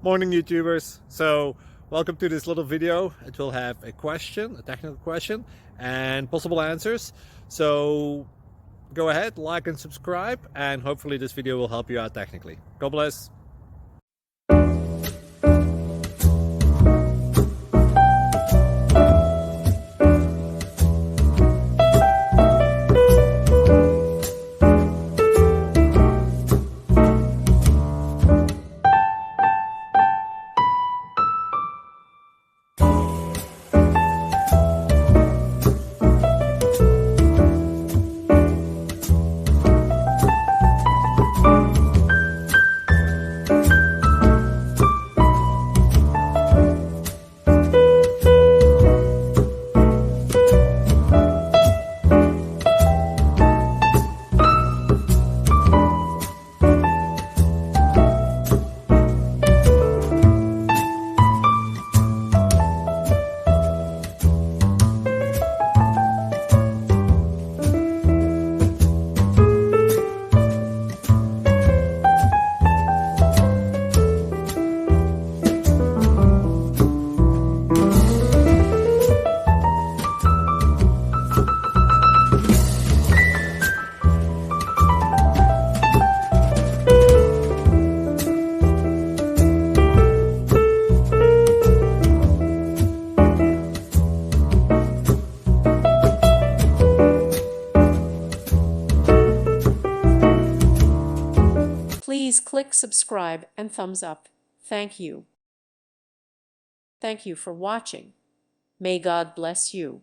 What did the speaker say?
Morning YouTubers. So welcome to this little video. It will have a question, a technical question, and possible answers. So go ahead, like and subscribe, and hopefully this video will help you out technically. God bless. Please click subscribe and thumbs up. Thank you. Thank you for watching. May God bless you.